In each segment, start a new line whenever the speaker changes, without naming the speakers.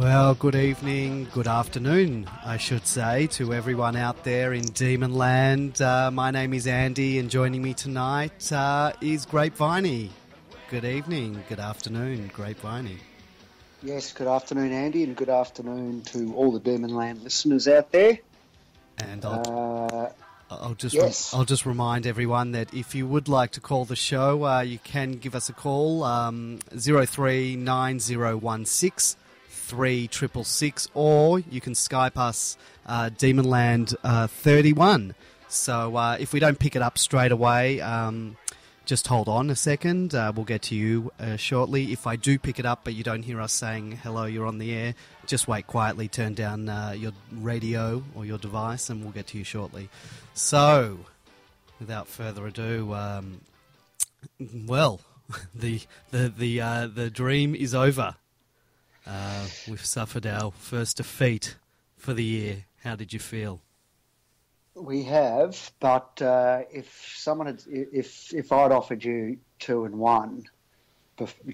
Well, good evening, good afternoon, I should say, to everyone out there in Demonland. My name is Andy, and joining me tonight is Grapeviney. Good evening, good afternoon, Grapeviney.
Yes, good afternoon, Andy, and good afternoon to all the Demonland listeners out there.
And I'll just remind everyone that if you would like to call the show, you can give us a call, 039016 3666, or you can Skype us Demonland 31. So if we don't pick it up straight away, just hold on a second. We'll get to you shortly. If I do pick it up but you don't hear us saying hello, you're on the air, just wait quietly, turn down your radio or your device, and we'll get to you shortly. So, without further ado, well, the dream is over. We've suffered our first defeat for the year. How did you feel?
We have, but if I'd offered you 2-1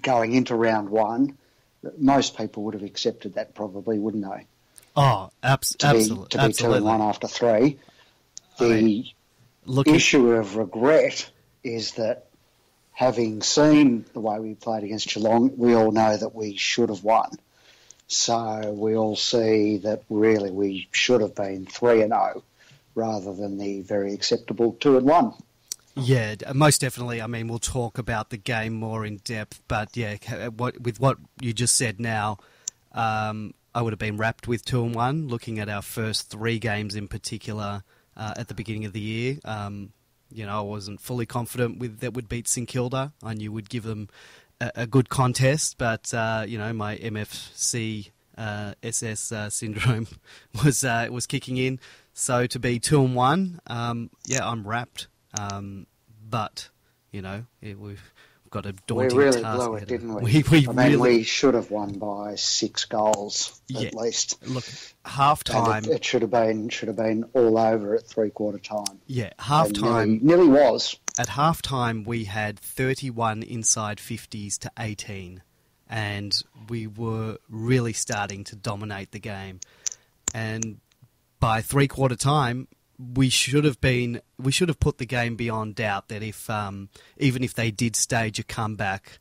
going into round one, most people would have accepted that, probably, wouldn't they?
Oh, absolutely.
To be 2-1 after three. The issue of regret is that, having seen the way we played against Geelong, we all know that we should have won. So we all see that really we should have been 3-0 rather than the very acceptable 2-1.
Yeah, most definitely. I mean, we'll talk about the game more in depth, but yeah, with what you just said now, I would have been wrapped with 2-1, looking at our first three games in particular at the beginning of the year. I wasn't fully confident that we'd beat St Kilda. I knew we'd give them a good contest, but my MFC SS syndrome was kicking in. So to be 2-1, I'm wrapped. But we've got a daunting task.
We really blew it, didn't we? We should have won by 6 goals at least.
Look, half time.
It should have been all over at 3/4 time.
Yeah, half time
nearly was.
At half time, we had 31 inside 50s to 18, and we were really starting to dominate the game. And by 3/4 time, we should have put the game beyond doubt that if even if they did stage a comeback,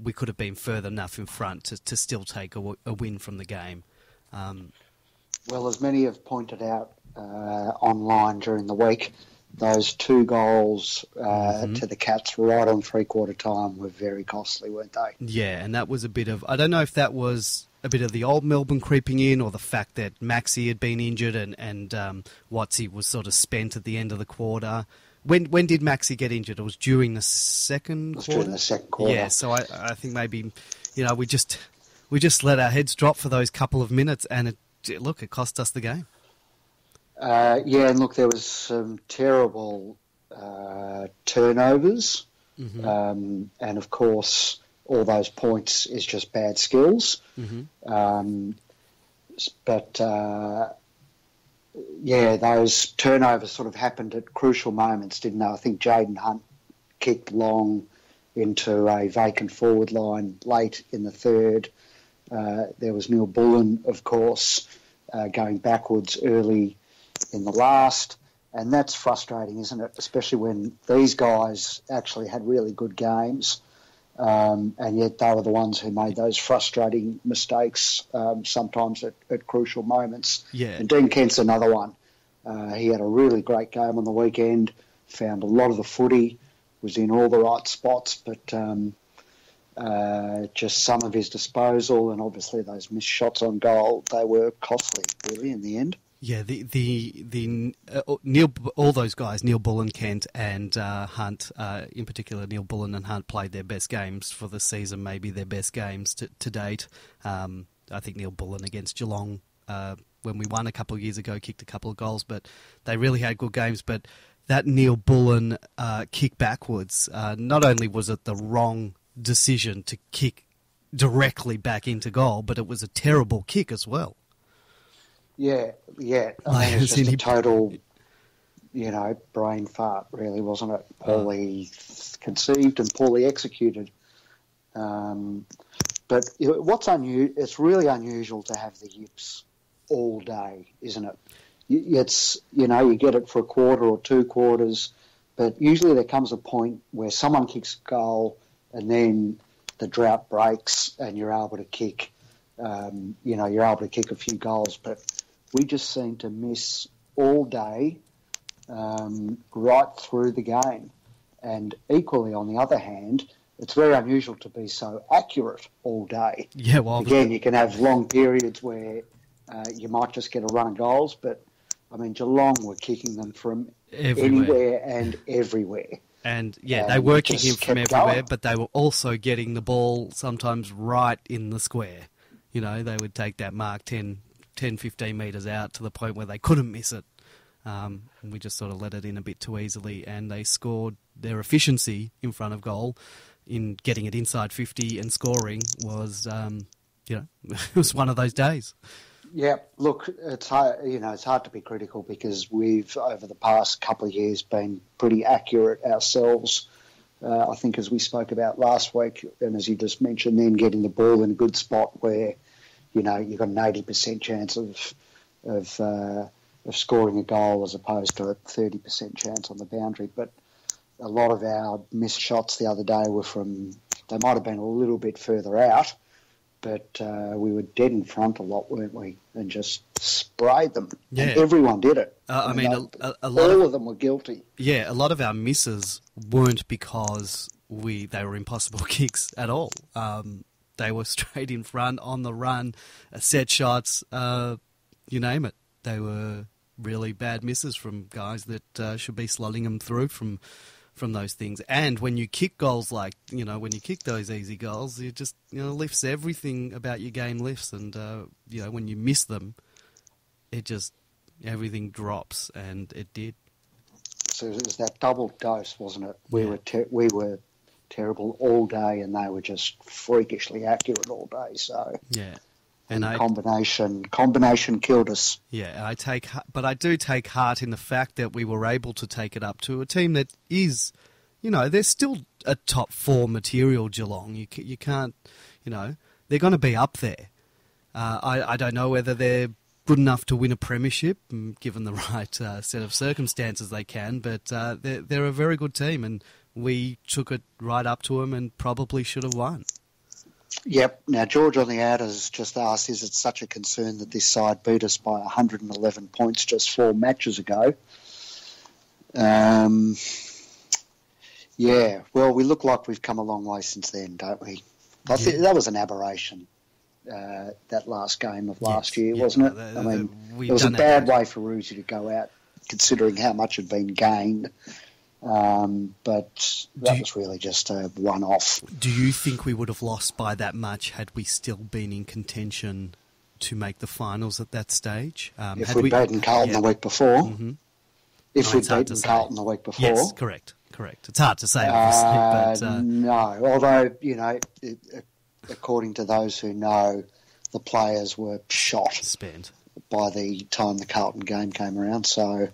we could have been further enough in front to still take a win from the game.
Well, as many have pointed out online during the week, those 2 goals to the Cats right on 3/4 time were very costly, weren't they?
Yeah, and that was a bit of, I don't know if that was a bit of the old Melbourne creeping in, or the fact that Maxi had been injured and Watsy was sort of spent at the end of the quarter. When did Maxi get injured? It was during the second quarter?
During the second quarter.
Yeah, so I think maybe, we just let our heads drop for those couple of minutes, and it cost us the game.
And look, there was some terrible turnovers, and of course, all those points is just bad skills. Those turnovers sort of happened at crucial moments, didn't they? I think Jaden Hunt kicked long into a vacant forward line late in the third. There was Neil Bullen, of course, going backwards early in the last, and that's frustrating, isn't it? Especially when these guys actually had really good games, and yet they were the ones who made those frustrating mistakes sometimes at crucial moments.
Yeah.
And Dean Kent's another one. He had a really great game on the weekend, found a lot of the footy, was in all the right spots, but just some of his disposal and obviously those missed shots on goal, they were costly, really, in the end.
Yeah, the Neil, all those guys, Neil Bullen, Kent, and Hunt, in particular, Neil Bullen and Hunt played their best games for the season, maybe their best games to date. I think Neil Bullen against Geelong, when we won a couple of years ago, kicked a couple of goals, but they really had good games. But that Neil Bullen kick backwards, not only was it the wrong decision to kick directly back into goal, but it was a terrible kick as well.
Yeah. I mean, it's just a total, brain fart, really, wasn't it? Poorly conceived and poorly executed. But it's really unusual to have the yips all day, isn't it? It's, you get it for a quarter or 2 quarters, but usually there comes a point where someone kicks a goal and then the drought breaks and you're able to kick, you're able to kick a few goals. But we just seem to miss all day, right through the game. And equally, on the other hand, it's very unusual to be so accurate all day.
Yeah, well,
again, you can have long periods where you might just get a run of goals, but I mean, Geelong were kicking them from anywhere and everywhere.
And they were kicking from everywhere, but they were also getting the ball sometimes right in the square. They would take that mark 10, 15 metres out to the point where they couldn't miss it. And we just sort of let it in a bit too easily, and they scored. Their efficiency in front of goal in getting it inside 50 and scoring was, it was one of those days.
Yeah, look, it's hard, it's hard to be critical because we've, over the past couple of years, been pretty accurate ourselves. I think as we spoke about last week, and as you just mentioned, then getting the ball in a good spot where, you've got an 80% chance of scoring a goal as opposed to a 30% chance on the boundary. But a lot of our missed shots the other day were they might have been a little bit further out, but we were dead in front a lot, weren't we? And just sprayed them.
Yeah.
And everyone did it.
A lot
all of them were guilty.
Yeah, a lot of our misses weren't because they were impossible kicks at all. They were straight in front, on the run, set shots, you name it. They were really bad misses from guys that should be slotting them through from those things. And when you kick goals when you kick those easy goals, it just, lifts everything about your game lifts. And, when you miss them, it just, everything drops, and it did.
So it was that double dose, wasn't it? We were terrible all day, and they were just freakishly accurate all day. So
yeah.
And combination killed us.
Yeah, I do take heart in the fact that we were able to take it up to a team that is, they're still a top 4 material, Geelong. You can't, they're going to be up there. I don't know whether they're good enough to win a premiership, given the right set of circumstances they can, but they're a very good team, and we took it right up to them and probably should have won.
Yep. Now, George on the ad has just asked, is it such a concern that this side beat us by 111 points just 4 matches ago? Yeah, well, we look like we've come a long way since then, don't we? I think that was an aberration, that last game of last year, wasn't it? It was a bad way for Roosie to go out, considering how much had been gained. But that was really just a one-off.
Do you think we would have lost by that much had we still been in contention to make the finals at that stage?
If we'd beaten Carlton the week before. Mm-hmm. If we'd beaten Carlton the week before.
Yes, correct. It's hard to say, obviously. But,
no, although, according to those who know, the players were spent by the time the Carlton game came around. So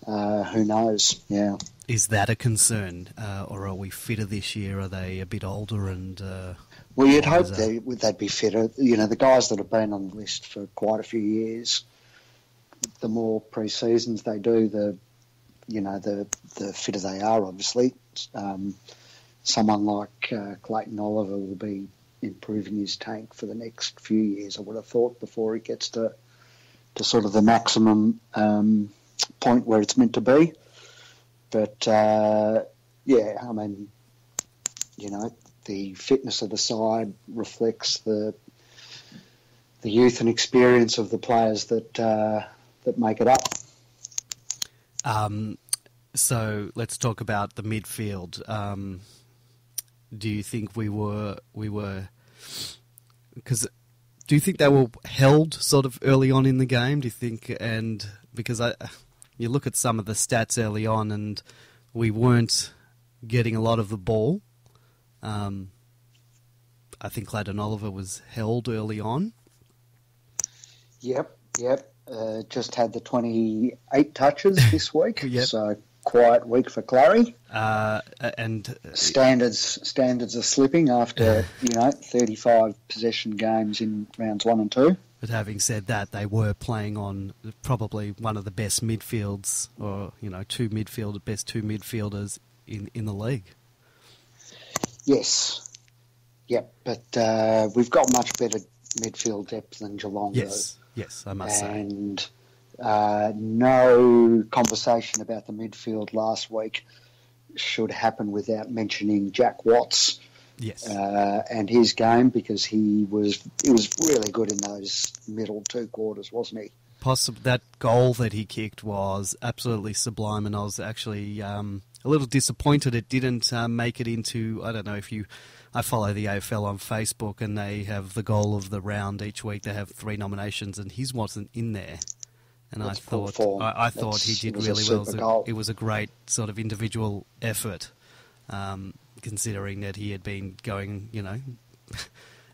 who knows? Yeah.
Is that a concern, or are we fitter this year? Are they a bit older? And
well, you'd hope they'd be fitter. The guys that have been on the list for quite a few years, the more pre-seasons they do, the fitter they are. Obviously, someone like Clayton Oliver will be improving his tank for the next few years, I would have thought, before he gets to sort of the maximum point where it's meant to be. But, the fitness of the side reflects the youth and experience of the players that make it up.
So let's talk about the midfield. Do you think we were? Because do you think they were held sort of early on in the game? Do you think? And because you look at some of the stats early on, and we weren't getting a lot of the ball. I think Clayton Oliver was held early on.
Yep. Just had the 28 touches this week.
Yep.
So quiet week for Clary.
And
Standards are slipping after 35 possession games in rounds 1 and 2.
But having said that, they were playing on probably one of the best midfields, or best two midfielders in the league.
Yes, yep, but we've got much better midfield depth than Geelong.
Yes, I must say.
And no conversation about the midfield last week should happen without mentioning Jack Watts.
Yes.
And his game, because he was really good in those middle 2 quarters, wasn't he?
That goal that he kicked was absolutely sublime, and I was actually a little disappointed it didn't make it into. I don't know if I follow the AFL on Facebook, and they have the goal of the round each week. They have 3 nominations, and his wasn't in there. And
That's
I thought he did really well. It was a great sort of individual effort, considering that he had been going,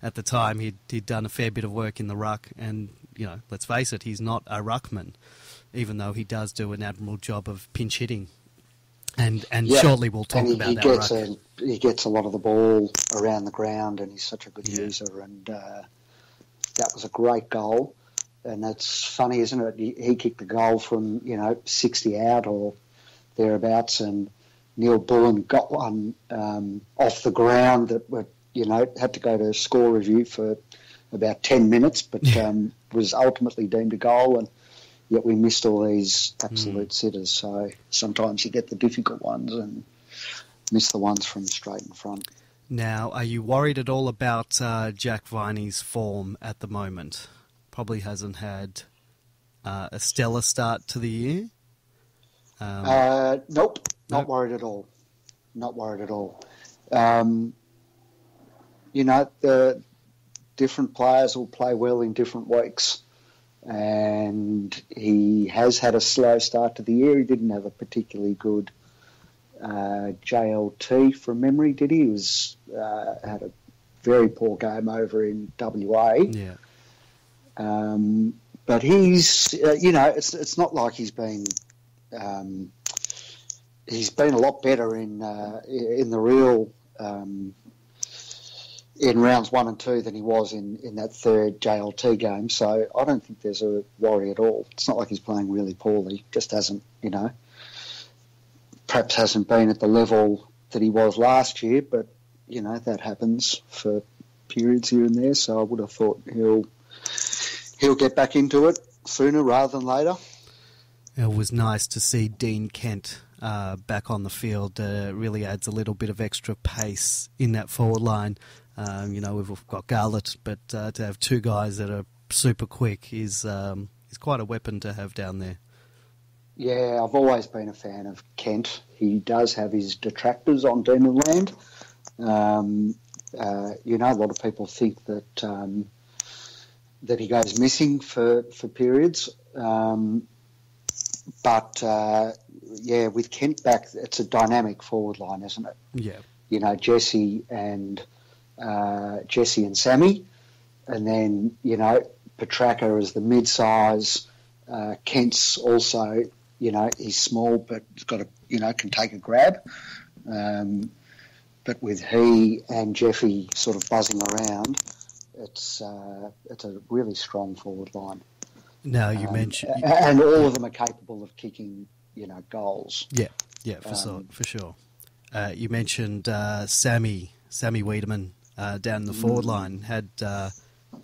at the time he'd done a fair bit of work in the ruck, and let's face it, he's not a ruckman, even though he does do an admirable job of pinch hitting. And shortly we'll talk about that ruck.
He gets a lot of the ball around the ground, and he's such a good user, and that was a great goal. And it's funny, isn't it? He kicked the goal from 60 out or thereabouts, and Neil Bullen got one off the ground that had to go to score review for about 10 minutes, but was ultimately deemed a goal. And yet we missed all these absolute sitters. So sometimes you get the difficult ones and miss the ones from straight in front.
Now, are you worried at all about Jack Viney's form at the moment? Probably hasn't had a stellar start to the year.
Nope, not worried at all. Not worried at all. The different players will play well in different weeks, and he has had a slow start to the year. He didn't have a particularly good JLT from memory, did he? He had a very poor game over in WA.
Yeah.
But he's, it's not like he's been a lot better in the real in rounds 1 and 2 than he was in that third JLT game. So I don't think there's a worry at all. It's not like he's playing really poorly. Just hasn't, perhaps hasn't been at the level that he was last year. But that happens for periods here and there. So I would have thought he'll get back into it sooner rather than later.
It was nice to see Dean Kent back on the field. Really adds a little bit of extra pace in that forward line. We've got Garlett, but to have 2 guys that are super quick is quite a weapon to have down there.
Yeah, I've always been a fan of Kent. He does have his detractors on Demon Land. A lot of people think that he goes missing for periods. But with Kent back, it's a dynamic forward line, isn't it?
Yeah.
Jesse and Sammy, and then Petracca is the mid-size. Kent's also he's small but he's got can take a grab. But with he and Jeffy sort of buzzing around, it's a really strong forward line.
Now you mentioned,
and all of them are capable of kicking goals.
Yeah, for sure. You mentioned Sammy Wiedemann down the forward line had a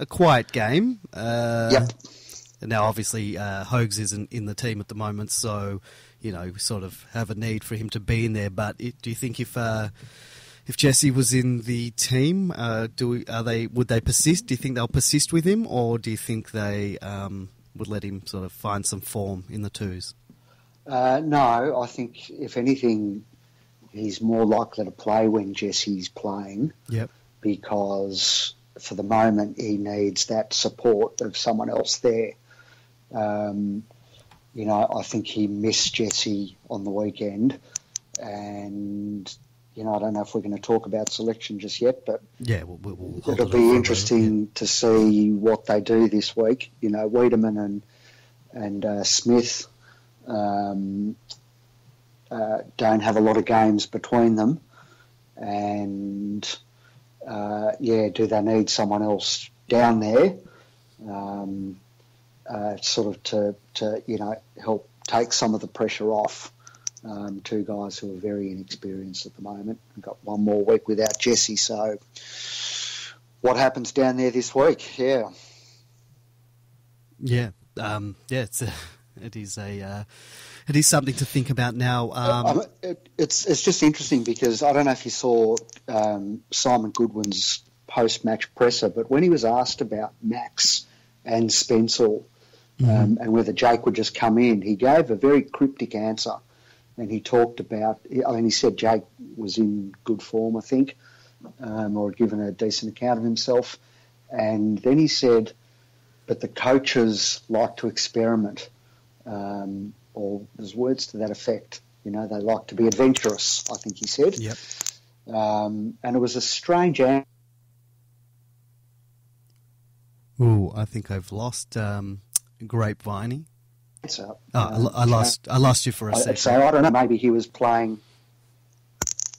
quiet game.
Yep.
Now, obviously, Hogs isn't in the team at the moment, so we sort of have a need for him to be in there. But do you think if Jesse was in the team, would they persist? Do you think they'll persist with him, or do you think they would let him sort of find some form in the twos?
No, I think if anything, he's more likely to play when Jesse's playing.
Yep.
Because for the moment he needs that support of someone else there. I think he missed Jesse on the weekend, and I don't know if we're going to talk about selection just yet, but
yeah, we'll
it'll be interesting to see what they do this week. Wiedemann and Smith. don't have a lot of games between them, and do they need someone else down there, sort of to help take some of the pressure off two guys who are very inexperienced at the moment. We've got one more week without Jesse, so what happens down there this week? Yeah.
It is something to think about now.
It's just interesting because I don't know if you saw Simon Goodwin's post-match presser, but when he was asked about Max and Spencer and whether Jake would just come in, he gave a very cryptic answer, and he talked about. He said Jake was in good form, I think, or had given a decent account of himself, and then he said, but the coaches like to experiment, or there's words to that effect. They like to be adventurous, I think he said.
Yep.
And it was a strange answer.
Ooh, I think I've lost Grapeviney. I lost you for a second.
So I don't know, maybe he was playing...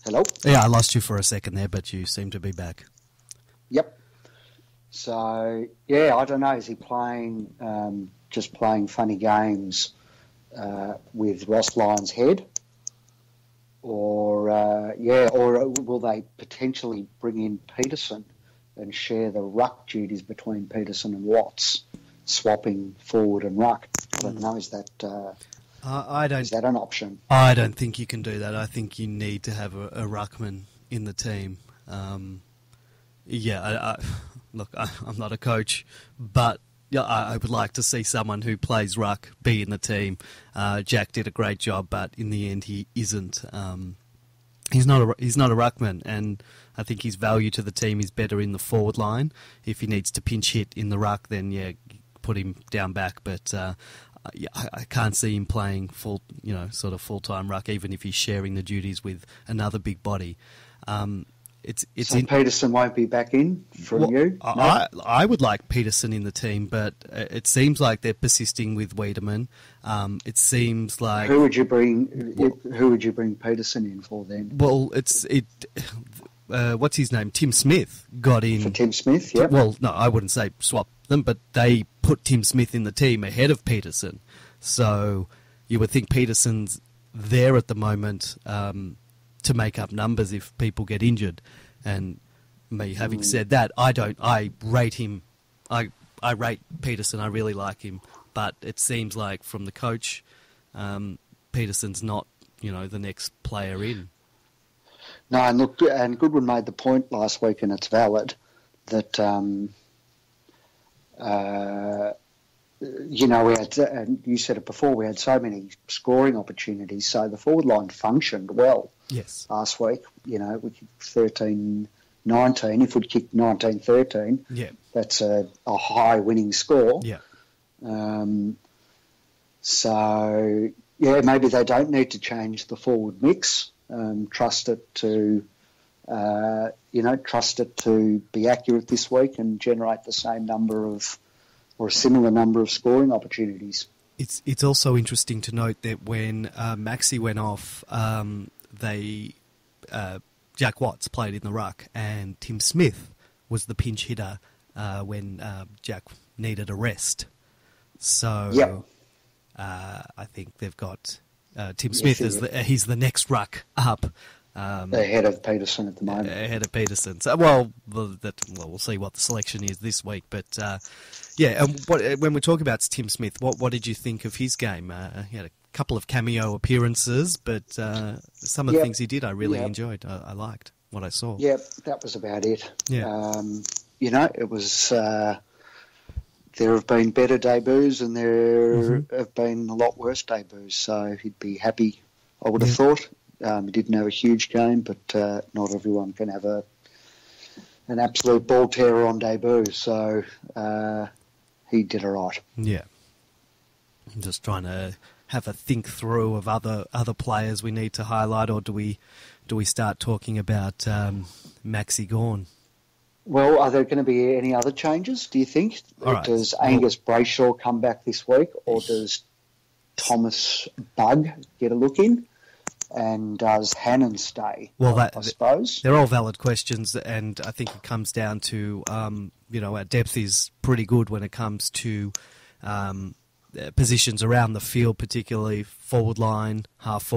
Hello?
Yeah, I lost you for a second there, but you seem to be back.
Yep. So, I don't know. Is he playing, just playing funny games with Ross Lyon's head? Or will they potentially bring in Peterson and share the ruck duties between Peterson and Watts, swapping forward and ruck? I don't know. Is that is that an option?
I don't think you can do that. I think you need to have a ruckman in the team. Look, I'm not a coach, but I would like to see someone who plays ruck be in the team. Jack did a great job, but in the end, he isn't. He's not a ruckman, and I think his value to the team is better in the forward line. If he needs to pinch hit in the ruck, then put him down back. But I can't see him playing sort of full-time ruck, even if he's sharing the duties with another big body.
So Peterson won't be back in from you? No?
I would like Peterson in the team, but it seems like they're persisting with Wiedemann. It seems like...
Who would you bring Peterson in for then?
Well, what's his name? Tim Smith got in...
For Tim Smith, yeah.
Well, no, I wouldn't say swap them, but they put Tim Smith in the team ahead of Peterson. So you would think Peterson's there at the moment... to make up numbers if people get injured. And me having said that, I rate him. I rate Peterson. I really like him, but it seems like from the coach, Peterson's not the next player in.
No, and look, and Goodwin made the point last week, and it's valid, that we had, and you said it before, we had so many scoring opportunities, so the forward line functioned well.
Yes.
Last week, we kicked 13-19. If we'd kicked 19-13, that's a high winning score.
Yeah.
Maybe they don't need to change the forward mix. Trust it to be accurate this week and generate the same number of, or a similar number of scoring opportunities.
It's also interesting to note that when Maxi went off, Jack Watts played in the ruck, and Tim Smith was the pinch hitter when Jack needed a rest. So I think they've got Tim Smith he's the next ruck up.
Ahead of Peterson at the moment.
Ahead of Peterson. So, we'll see what the selection is this week. But when we talk about Tim Smith, what did you think of his game? He had a couple of cameo appearances, but some of the things he did I really enjoyed. I liked what I saw.
Yeah, that was about it.
Yeah.
It was... there have been better debuts and there have been a lot worse debuts, so he'd be happy, I would have thought. He didn't have a huge game, but not everyone can have an absolute ball terror on debut, so he did all right.
Yeah. I'm just trying to have a think through of other players we need to highlight, or do we start talking about Maxi Gawn?
Well, are there going to be any other changes, do you think?
Right.
Does Angus Brayshaw come back this week, or does Thomas Bug get a look in? and does Hannon stay?
Well,
I suppose
they're all valid questions, and I think it comes down to our depth is pretty good when it comes to positions around the field, particularly forward line, half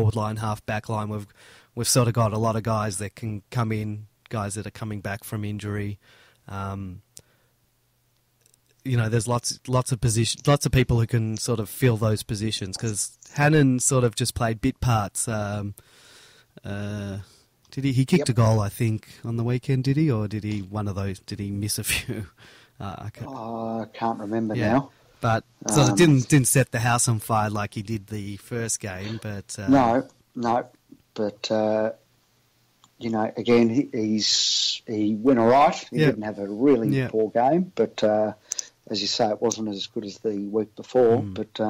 back line. We've sort of got a lot of guys that can come in, guys that are coming back from injury. There's lots of positions, lots of people who can sort of fill those positions, because Hannon sort of just played bit parts. Did he kicked a goal, I think, on the weekend, did he? Or did he miss a few?
I can't remember now.
But sort of didn't set the house on fire like he did the first game. But
no. But again, he went all right. He didn't have a really poor game, but as you say, it wasn't as good as the week before. But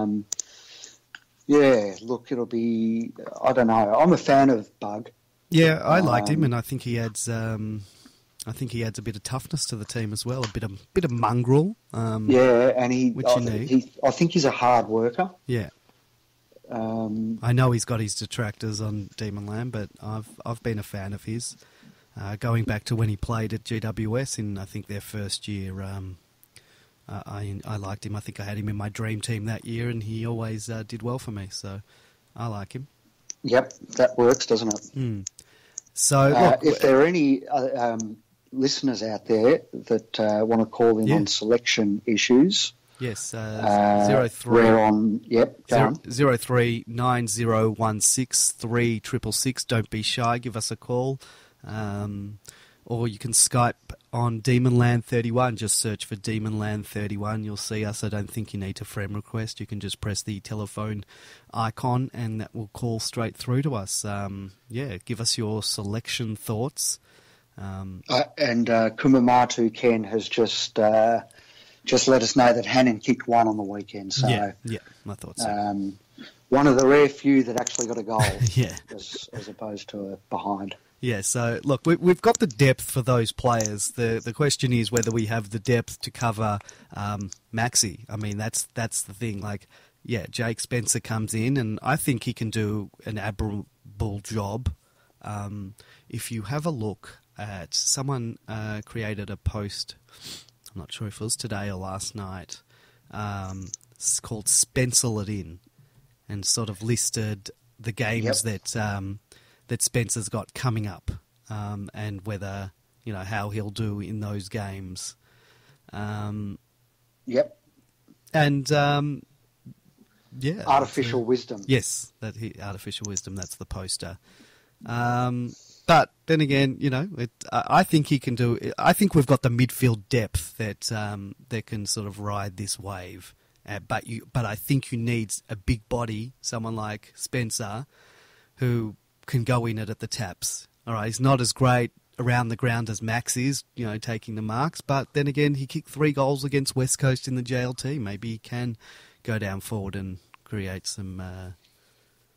look, it'll be. I don't know. I'm a fan of Bug.
Yeah, I liked him, and I think he adds. I think he adds a bit of toughness to the team as well, a bit of mongrel.
And I think he's a hard worker.
Yeah. I know he's got his detractors on Demon Land, but I've been a fan of his. Going back to when he played at GWS in, I think, their first year, I liked him. I think I had him in my dream team that year, and he always did well for me, so I like him.
Yep, that works, doesn't it?
So, look,
if there are any listeners out there that want to call in on selection issues...
Yes,
03. We're on. Yep,
03 9016 3666. Don't be shy. Give us a call, or you can Skype on Demonland 31. Just search for Demonland 31. You'll see us. I don't think you need to friend request. You can just press the telephone icon, and that will call straight through to us. Give us your selection thoughts.
And Kumamatu Ken has just let us know that Hannon kicked one on the weekend. So
yeah, I thought so.
One of the rare few that actually got a goal,
yeah,
as opposed to a behind.
Yeah, so look, we've got the depth for those players. The question is whether we have the depth to cover Maxi. I mean, that's the thing. Like, yeah, Jake Spencer comes in, and I think he can do an admirable job. If you have a look at someone created a post. I'm not sure if it was today or last night. It's called Spencer It In, and sort of listed the games that Spencer's got coming up, and whether how he'll do in those games. And
artificial wisdom.
Yes, artificial wisdom. That's the poster. But then again, I think he can do. I think we've got the midfield depth that can sort of ride this wave. But I think you need a big body, someone like Spencer, who can go in it at the taps. All right, he's not as great around the ground as Max is, taking the marks. But then again, he kicked 3 goals against West Coast in the JLT. Maybe he can go down forward and create some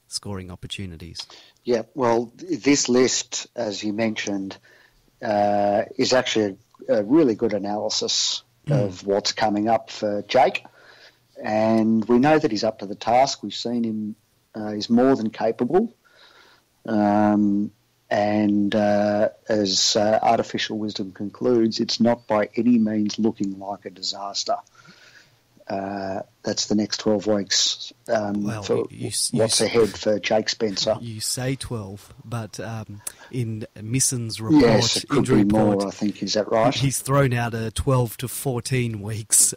scoring opportunities.
Yeah, well, this list, as you mentioned, is actually a really good analysis of what's coming up for Jake. And we know that he's up to the task. We've seen him, he's more than capable. And as Artificial Wisdom concludes, it's not by any means looking like a disaster. That's the next 12 weeks what's ahead for Jake Spencer.
You say 12, but in Misson's report,
yes, it could
injury
be more,
report,
I think. Is that right?
He's thrown out a 12 to 14 weeks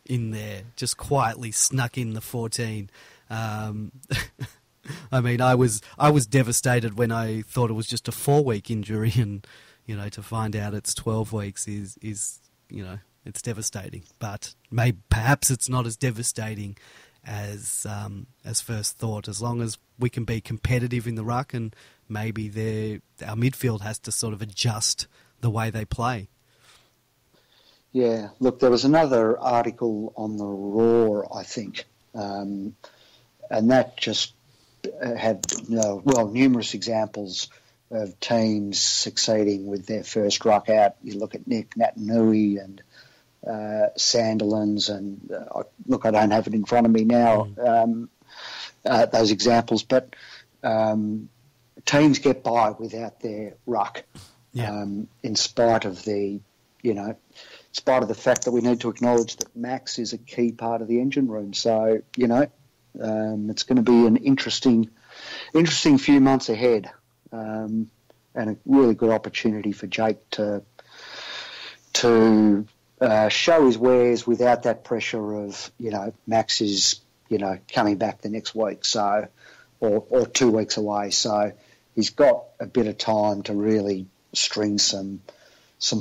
in there, just quietly snuck in the 14. I mean, I was devastated when I thought it was just a 4-week injury, and to find out it's 12 weeks is it's devastating. But perhaps it's not as devastating as first thought. As long as we can be competitive in the ruck, and maybe our midfield has to sort of adjust the way they play.
Yeah, look, there was another article on the Roar, I think, and that just had numerous examples of teams succeeding with their first ruck out. You look at Nick Natanui and Sandilands, and look, I don't have it in front of me now, those examples, but teams get by without their ruck.
Yeah.
In spite of the fact that we need to acknowledge that Max is a key part of the engine room. So, it's going to be an interesting few months ahead, and a really good opportunity for Jake to show his wares without that pressure of, Max is, coming back the next week, so, or 2 weeks away. So he's got a bit of time to really string some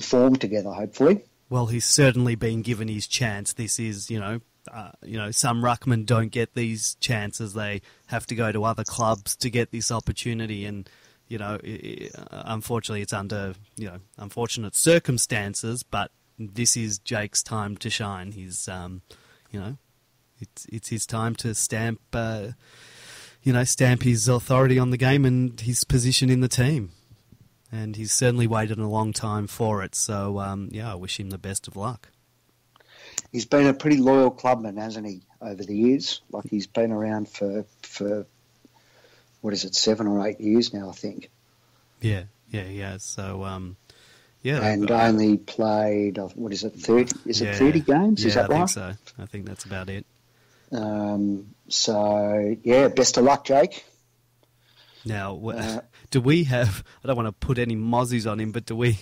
form together, hopefully.
Well, he's certainly been given his chance. This is, some ruckmen don't get these chances. They have to go to other clubs to get this opportunity, and unfortunately, it's under unfortunate circumstances. But this is Jake's time to shine. He's, it's his time to stamp his authority on the game and his position in the team. And he's certainly waited a long time for it. So, I wish him the best of luck.
He's been a pretty loyal clubman, hasn't he, over the years? Like, he's been around for 7 or 8 years now, I think.
Yeah, he has. So,
And only played, 30? Is it 30 games? Is that right?
I think so. I think that's about it.
Best of luck, Jake.
Now, do we have? I don't want to put any mozzies on him, but do we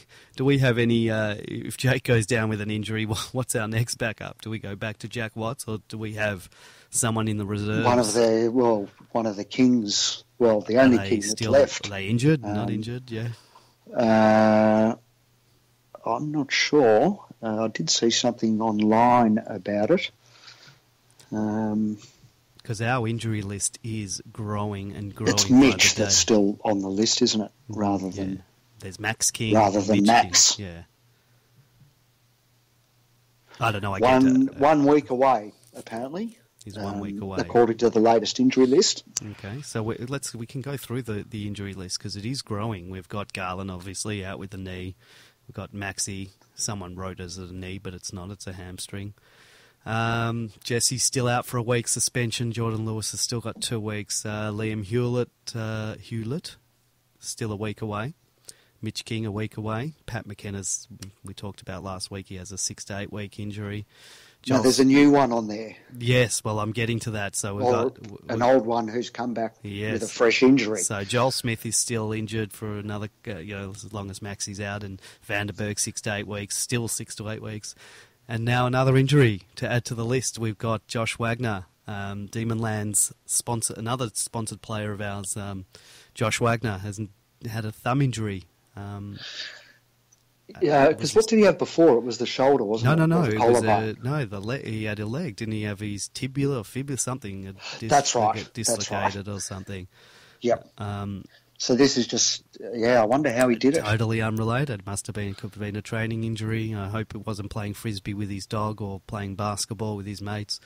have any? If Jake goes down with an injury, what's our next backup? Do we go back to Jack Watts, or do we have someone in the reserves?
One of the Kings. Well, the only King that's left.
Are they injured? Not injured? Yeah.
I'm not sure. I did see something online about it.
Because our injury list is growing and growing.
It's Mitch that's still on the list, isn't it? Rather than
there's Max King.
Rather than
Mitch
Max.
King. Yeah. I don't know.
1 week away, apparently.
He's 1 week away,
according to the latest injury list.
Okay, so we can go through the injury list because it is growing. We've got Garland obviously out with the knee. We've got Maxi. Someone wrote as a knee, but it's not. It's a hamstring. Jesse's still out for a week suspension. Jordan Lewis has still got 2 weeks. Liam Hewlett, still a week away. Mitch King, a week away. Pat McKenna's, we talked about last week, he has a 6 to 8 week injury.
No, there's a new one on there.
Yes, well, I'm getting to that. So we've got
an old one who's come back with a fresh injury.
So Joel Smith is still injured for another, as long as Maxi's out, and Vanderberg 6 to 8 weeks, still 6 to 8 weeks. And now another injury to add to the list. We've got Josh Wagner, Demonland's sponsor, another sponsored player of ours. Josh Wagner has had a thumb injury.
Because what did he have before? It was the shoulder, wasn't it?
No. He had a leg. Didn't he have his tibula or fibula something?
That's right.
Dislocated or something.
Yep. So this is just, I wonder how he did it.
Totally unrelated. Could have been a training injury. I hope it wasn't playing frisbee with his dog or playing basketball with his mates.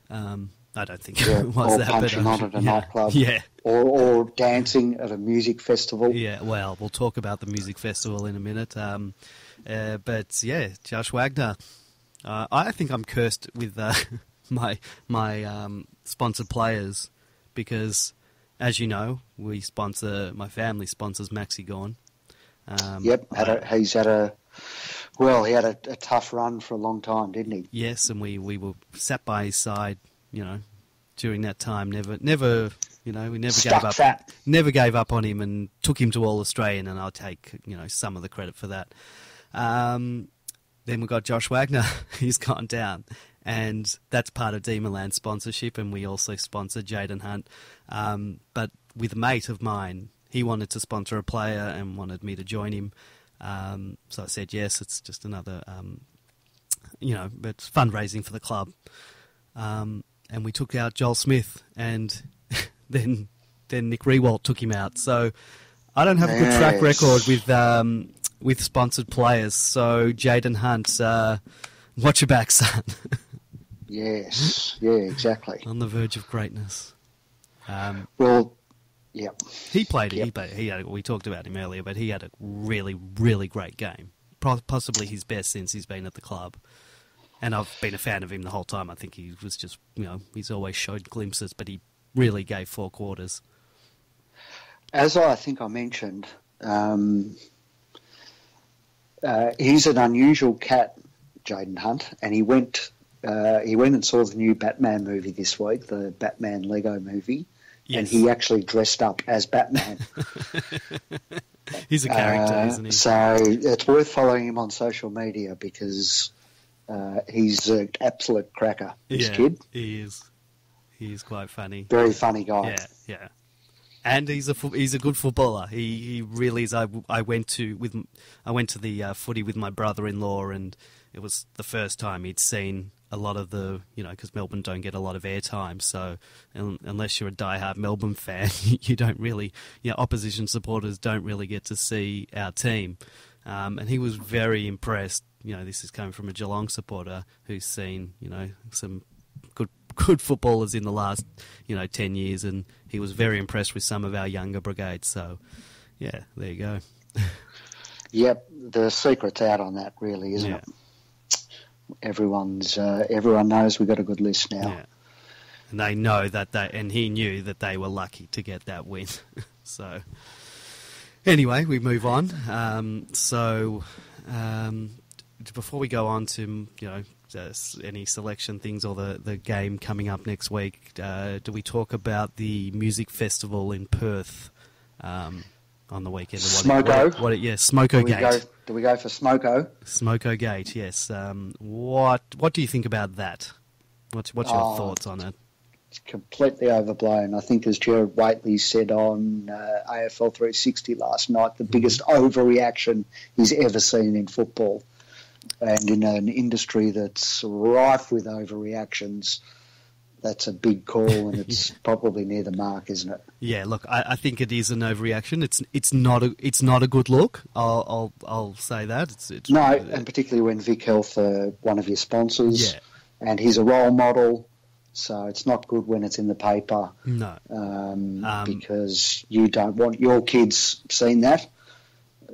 I don't think it was
or
that.
Or punching on at a nightclub.
Yeah.
Or dancing at a music festival.
Yeah, well, we'll talk about the music festival in a minute. But yeah, Josh Wagner. I think I'm cursed with my sponsored players because, as you know, my family sponsors Maxi Gorn.
He had a tough run for a long time, didn't he?
Yes, and we were sat by his side, during that time. We never gave up on him and took him to All Australian, and I'll take, some of the credit for that. Then we've got Josh Wagner. He's gone down. And that's part of Demonland sponsorship, and we also sponsor Jaden Hunt. But with a mate of mine, he wanted to sponsor a player and wanted me to join him. So I said yes. It's just another, it's fundraising for the club. And we took out Joel Smith, and then Nick Rewalt took him out. So I don't have a good track record with sponsored players. So Jaden Hunt, watch your back, son.
Yes, yeah, exactly.
On the verge of greatness.
He
played. We talked about him earlier, but he had a really, really great game. Possibly his best since he's been at the club. And I've been a fan of him the whole time. I think he was just, he's always showed glimpses, but he really gave 4 quarters.
as I think I mentioned, he's an unusual cat, Jaden Hunt, and he went and saw the new Batman movie this week, the Batman Lego movie,
Yes.
and he actually dressed up as Batman.
He's a character, isn't he?
So it's worth following him on social media because he's an absolute cracker, this kid.
He is. He is quite funny.
Very funny guy.
Yeah. And he's a good footballer. He really is. I went to the footy with my brother-in-law, and it was the first time he'd seen a lot of the, because Melbourne don't get a lot of airtime. So unless you're a diehard Melbourne fan, you don't really, opposition supporters don't really get to see our team. And he was very impressed. This is coming from a Geelong supporter who's seen, some good footballers in the last 10 years, and he was very impressed with some of our younger brigades. So yeah, there you go.
Yep, the secret's out on that, really, isn't it? Everyone knows we've got a good list now.
Yeah. And they know and he knew that they were lucky to get that win. So anyway, we move on. Before we go on to any selection things or the game coming up next week, do we talk about the music festival in Perth on the weekend?
Smoko?
Smoko Gate.
Do we go for Smoko?
Smoko Gate, yes. What do you think about that? What's your thoughts on it?
It's completely overblown. I think, as Gerard Whateley said on AFL 360 last night, the biggest overreaction he's ever seen in football. And in an industry that's rife with overreactions, that's a big call, and it's probably near the mark, isn't it?
Yeah, look, I think it is an overreaction. It's not a good look. I'll say that.
And particularly when Vic Health are one of your sponsors, and he's a role model, so it's not good when it's in the paper.
No,
because you don't want your kids seeing that.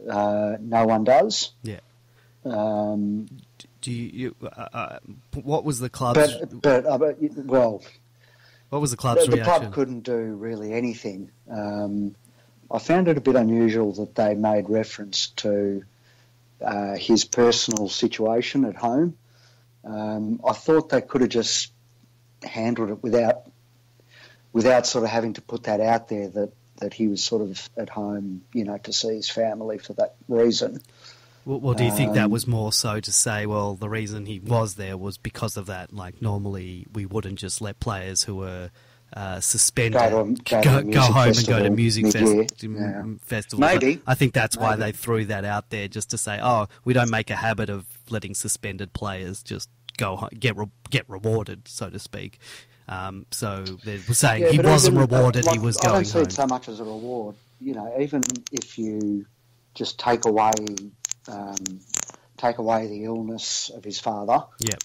No one does.
Yeah.
Do
you? What was the club's? What was the club's reaction?
The club couldn't do really anything. I found it a bit unusual that they made reference to his personal situation at home. I thought they could have just handled it without sort of having to put that out there that he was sort of at home, to see his family for that reason.
Well, do you think that was more so to say, well, the reason he was there was because of that? Like, normally we wouldn't just let players who were suspended go home and go to music festivals.
Maybe.
I think that's why they threw that out there, just to say, we don't make a habit of letting suspended players just go home, get rewarded, so to speak. So they were saying he wasn't rewarded, he was going home.
I don't see it so much as a reward. Even if you just take away the illness of his father.
Yep.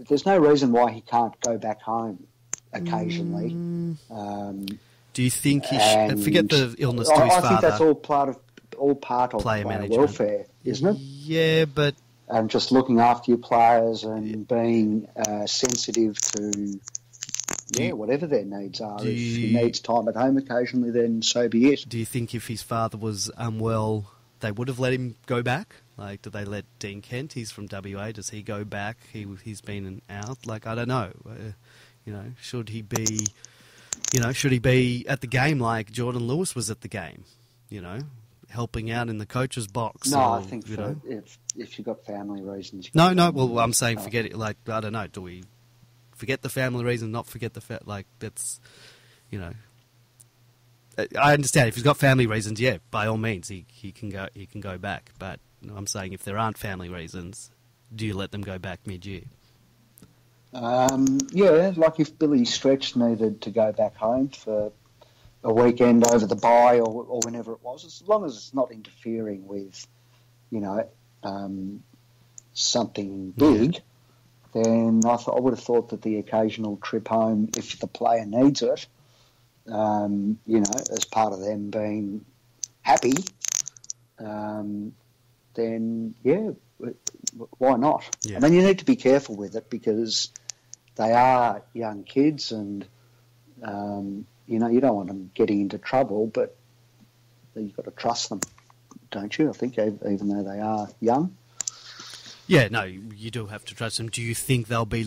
There's no reason why he can't go back home occasionally.
Do you think he should forget the illness to his father?
I think that's all part of
player management.
Welfare, isn't it?
Yeah, but
and just looking after your players and being sensitive to whatever their needs are. If he needs time at home occasionally, then so be it.
Do you think if his father was unwell, they would have let him go back? Like, did they let Dean Kent? He's from WA. Does he go back? He's been out. Like, I don't know. Should he be? Should he be at the game like Jordan Lewis was at the game? Helping out in the coach's box.
No, I think if you've got family reasons.
No. Well, I'm saying forget it. Like, I don't know. Do we forget the family reason? Not forget the like that's, I understand if he's got family reasons. Yeah, by all means, he can go. He can go back. But I'm saying if there aren't family reasons, do you let them go back mid-year?
Like if Billy Stretch needed to go back home for a weekend over the bye or whenever it was, as long as it's not interfering with, something big, then I would have thought that the occasional trip home, if the player needs it, as part of them being happy, then why not?
Yeah.
I mean, you need to be careful with it because they are young kids and you don't want them getting into trouble, but you've got to trust them, don't you? I think even though they are young.
Yeah, no, you do have to trust him. Do you think they'll be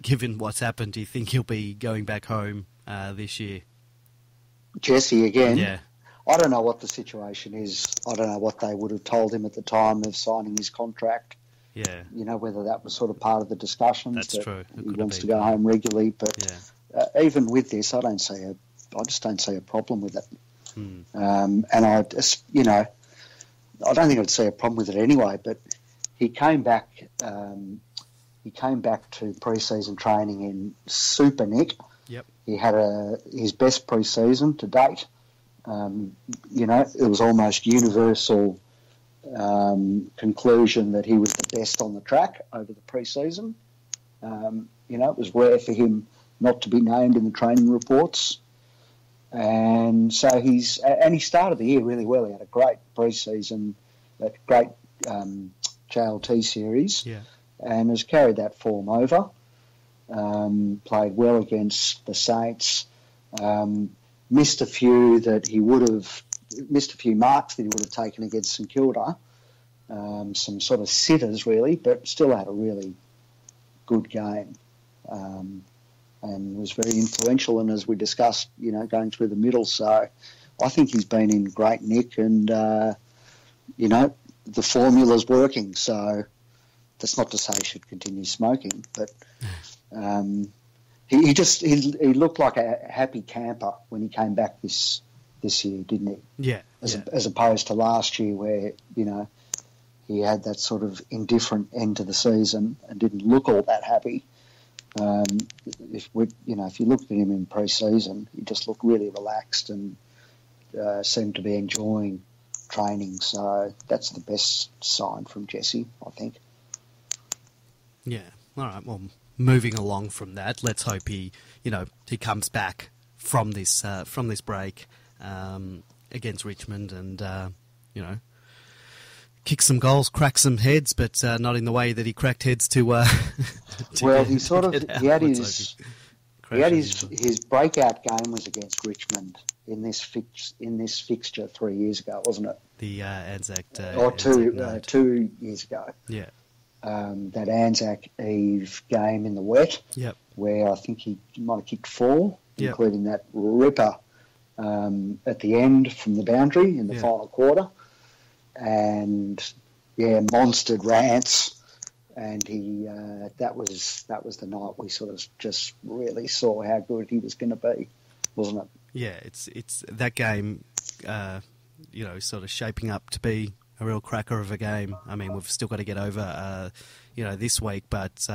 given what's happened, do you think he'll be going back home this year?
Jesse again?
Yeah.
I don't know what the situation is. I don't know what they would have told him at the time of signing his contract.
Yeah.
Whether that was sort of part of the discussions.
That's true.
He wants to go home regularly. But even with this, I just don't see a problem with it. And I just, I don't think I'd see a problem with it anyway, but he came back to pre-season training in super nick.
Yep.
He had his best pre-season to date. It was almost universal conclusion that he was the best on the track over the pre-season. It was rare for him not to be named in the training reports. And so he started the year really well. He had a great pre-season, a great JLT series, and has carried that form over. Played well against the Saints. Missed a few marks that he would have taken against St Kilda. Some sort of sitters really, but still had a really good game. And was very influential, and as we discussed, going through the middle. So I think he's been in great nick, and the formula's working. So that's not to say he should continue smoking, but he looked like a happy camper when he came back this year, didn't he?
Yeah.
As opposed to last year, where he had that sort of indifferent end to the season and didn't look all that happy. If you looked at him in pre-season, he just looked really relaxed and seemed to be enjoying training. So that's the best sign from Jesse, I think.
Yeah. All right. Well, moving along from that, let's hope he comes back from this break against Richmond and kick some goals, crack some heads, but not in the way that he cracked heads to.
Well, he had his breakout game was against Richmond in this fixture 3 years ago, wasn't it?
The Anzac Day.
Or 2 years ago.
Yeah.
That Anzac Eve game in the wet.
Yep.
Where I think he might have kicked 4, including that ripper at the end from the boundary in the final quarter. And monstered Rance, and he that was the night we sort of just really saw how good he was going to be, wasn't it? Yeah,
it's that game, sort of shaping up to be a real cracker of a game. I mean, we've still got to get over this week, but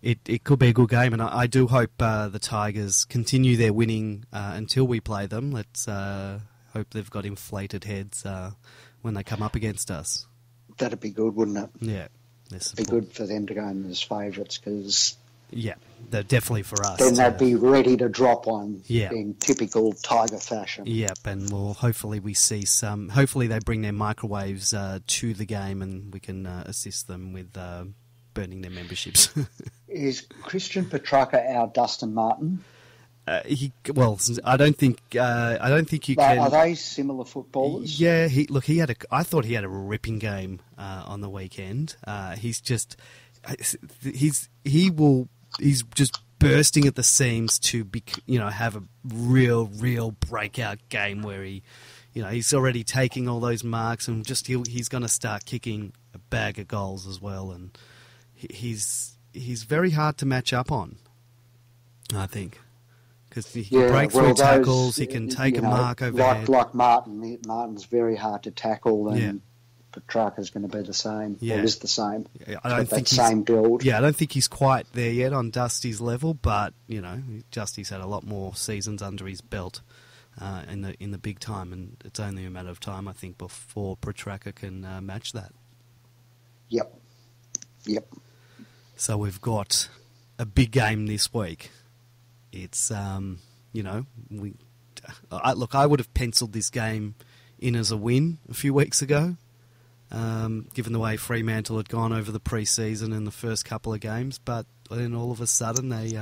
it could be a good game, and I do hope the Tigers continue their winning until we play them. Let's hope they've got inflated heads when they come up against us.
That'd be good, wouldn't it?
Yeah.
It'd be good for them to go in as favourites, because...
Yeah, they're definitely for us.
Then they'd be ready to drop one in typical Tiger fashion.
Yep, and hopefully we see some... Hopefully they bring their microwaves to the game and we can assist them with burning their memberships.
Is Christian Petrarca our Dustin Martin?
I don't think you can.
Are they similar footballers?
Yeah, I thought he had a ripping game on the weekend. He's just bursting at the seams to have a real breakout game where he's already taking all those marks, and he's going to start kicking a bag of goals as well, and he's very hard to match up on, I think. Because he can break through tackles, he can take a mark overhead.
Like Martin's very hard to tackle, and Petrarca's going to be the same, or is the same.
Yeah, I don't think
same build.
Yeah, I don't think he's quite there yet on Dusty's level, but Dusty's had a lot more seasons under his belt in the big time, and it's only a matter of time, I think, before Petrarca can match that.
Yep.
So we've got a big game this week. It's, I would have penciled this game in as a win a few weeks ago, given the way Fremantle had gone over the pre-season in the first couple of games. But then all of a sudden they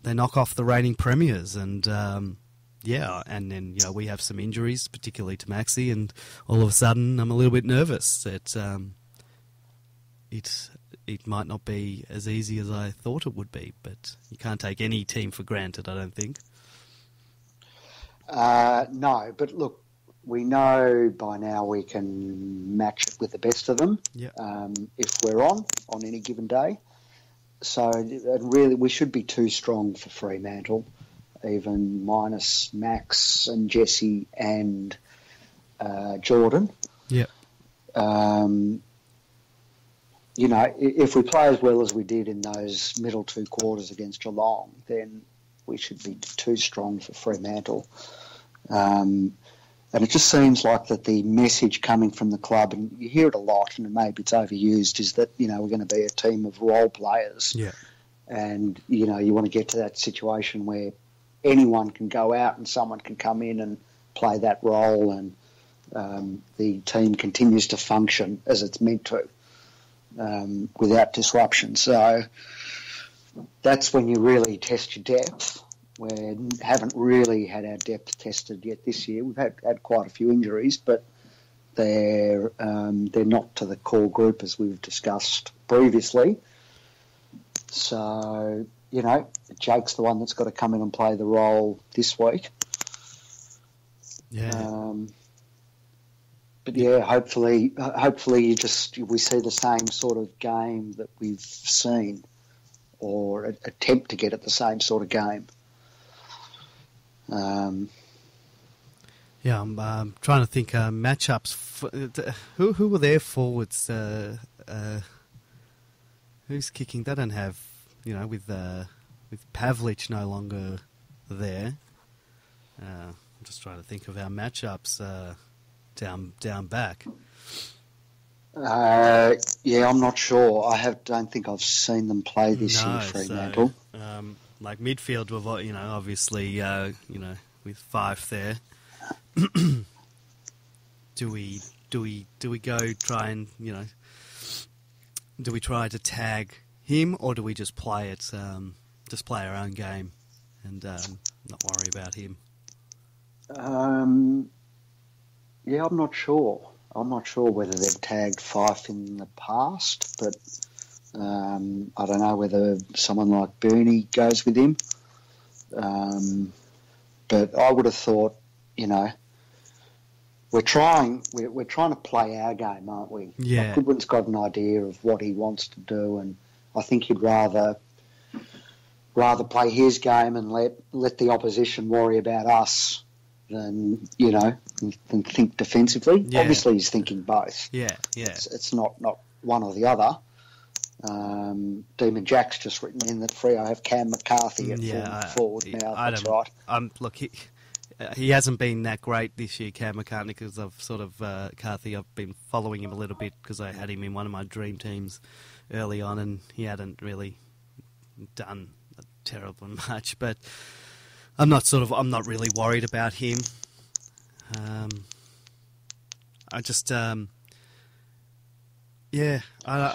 knock off the reigning premiers, and and then we have some injuries, particularly to Maxi, and all of a sudden I'm a little bit nervous that it might not be as easy as I thought it would be. But you can't take any team for granted, I don't think.
No, but look, we know by now we can match it with the best of them if we're on any given day. So really, we should be too strong for Fremantle, even minus Max and Jesse and Jordan.
Yeah.
If we play as well as we did in those middle two quarters against Geelong, then we should be too strong for Fremantle. And it just seems like that the message coming from the club, and you hear it a lot, and maybe it's overused, is that, we're going to be a team of role players.
Yeah.
And, you want to get to that situation where anyone can go out and someone can come in and play that role, and the team continues to function as it's meant to, without disruption. So that's when you really test your depth. We haven't really had our depth tested yet this year. We've had quite a few injuries, but they're not to the core group as we've discussed previously. So, Jake's the one that's got to come in and play the role this week.
Yeah.
Hopefully we see the same sort of game that we've seen, or attempt to get at the same sort of game.
I'm trying to think matchups. Who were their forwards? Who's kicking? They don't have, with Pavlich no longer there. I'm just trying to think of our matchups down back.
I'm not sure. Don't think I've seen them play this year, Fremantle.
So, like midfield, obviously, with Fife there. Do we go try and do we try to tag him, or do we just play it, just play our own game and not worry about him?
I'm not sure. I'm not sure whether they've tagged Fife in the past, but I don't know whether someone like Bernie goes with him. But I would have thought, we're trying to play our game, aren't we?
Yeah.
Like Goodwin's got an idea of what he wants to do, and I think he'd rather play his game and let the opposition worry about us than think defensively.
Yeah.
Obviously, he's thinking both.
Yeah.
It's not one or the other. Demon Jack's just written in that Freo have Cam McCarthy at forward now. That's right.
Look, he hasn't been that great this year, Cam McCarthy, because I've sort of McCarthy. I've been following him a little bit because I had him in one of my dream teams early on, and he hadn't really done terribly much. But I'm not really worried about him. I just. I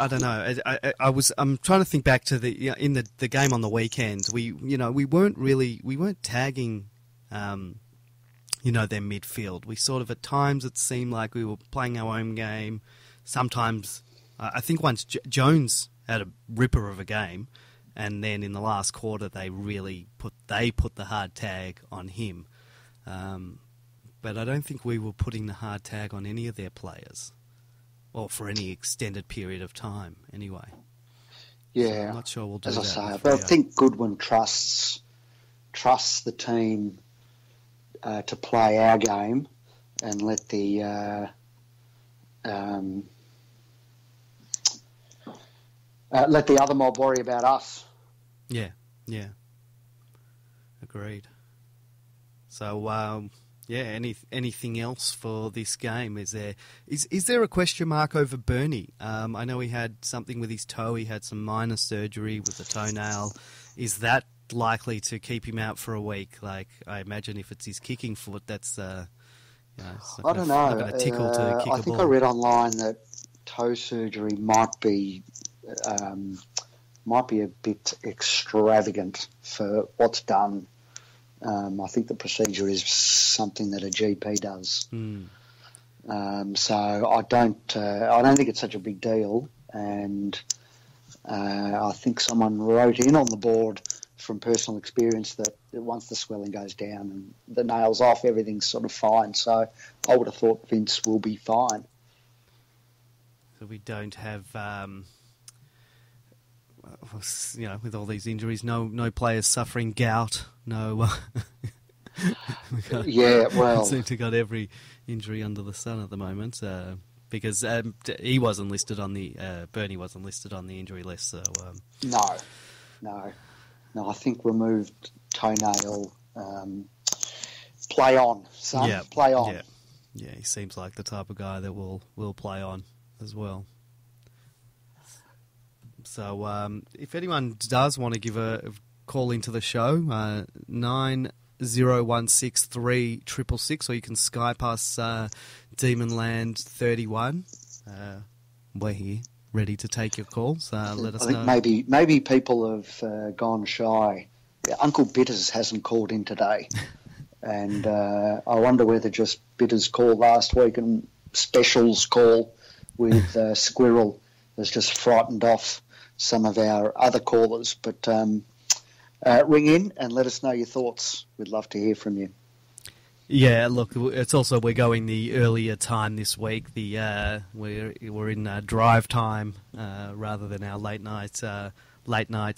don't know. I'm trying to think back to in the game on the weekend. We weren't tagging, their midfield. We sort of at times it seemed like we were playing our own game. Sometimes I think once Jones had a ripper of a game, and then in the last quarter they really put the hard tag on him. But I don't think we were putting the hard tag on any of their players. Or for any extended period of time, anyway.
Yeah,
so I'm not sure we'll do
as
that.
I say, but I think Goodwin trusts the team to play our game and let the other mob worry about us.
Yeah, agreed. So. Anything else for this game? Is there a question mark over Bernie? I know he had something with his toe. He had some minor surgery with the toenail. Is that likely to keep him out for a week? Like, I imagine if it's his kicking foot, that's
I don't know.
A tickle to kick
I
a
think
ball.
I read online that toe surgery might be might be a bit extravagant for what's done. I think the procedure is something that a GP does. So I don't think it's such a big deal. And I think someone wrote in on the board from personal experience that once the swelling goes down and the nail's off, everything's sort of fine. So I would have thought Vince will be fine.
So we don't have, with all these injuries, no players suffering gout, no.
Yeah, well,
seem to got every injury under the sun at the moment. Because he wasn't listed on the Bernie wasn't listed on the injury list. So
no. I think removed toenail. Play on, son.
Yeah,
play on.
Yeah, he seems like the type of guy that will play on as well. So if anyone does want to give a call into the show, 90163666, or you can Skype us Demonland31. We're here, ready to take your calls. Let us know.
I think maybe people have gone shy. Uncle Bitters hasn't called in today, and I wonder whether just Bitters called last week and Specials call with Squirrel has just frightened off some of our other callers. But ring in and let us know your thoughts. We'd love to hear from you.
Yeah, look, it's also we're going the earlier time this week. We're in drive time rather than our late night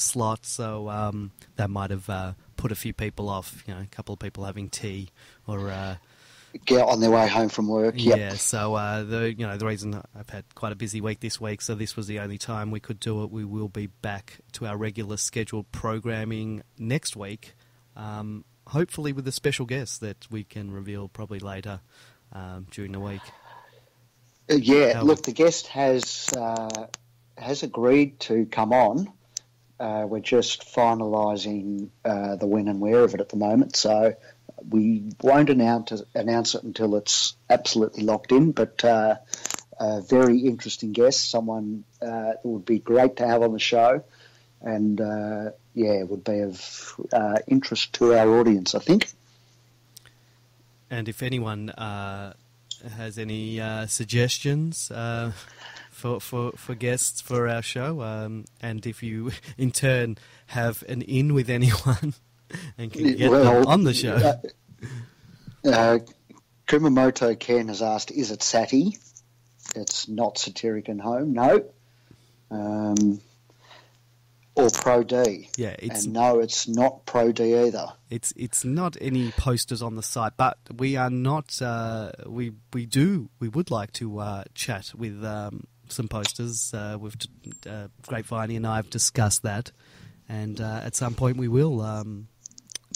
slot. So that might have put a few people off. A couple of people having tea or
get on their way home from work. Yep.
Yeah. So the reason I've had quite a busy week this week, so this was the only time we could do it. We will be back to our regular scheduled programming next week. Hopefully with a special guest that we can reveal probably later during the week.
Look, the guest has agreed to come on. We're just finalising the when and where of it at the moment, so we won't announce it until it's absolutely locked in, but a very interesting guest, someone that would be great to have on the show. And, it would be of interest to our audience, I think.
And if anyone has any suggestions for guests for our show, and if you, in turn, have an in with anyone and can get them on the show.
Kumamoto Ken has asked, is it Sati? It's not Satiric and Home, no. Or Pro D.
Yeah,
and no, it's not Pro D either.
It's not any posters on the site, but we are not. We would like to chat with some posters. With Grapeviney and I have discussed that, and at some point we will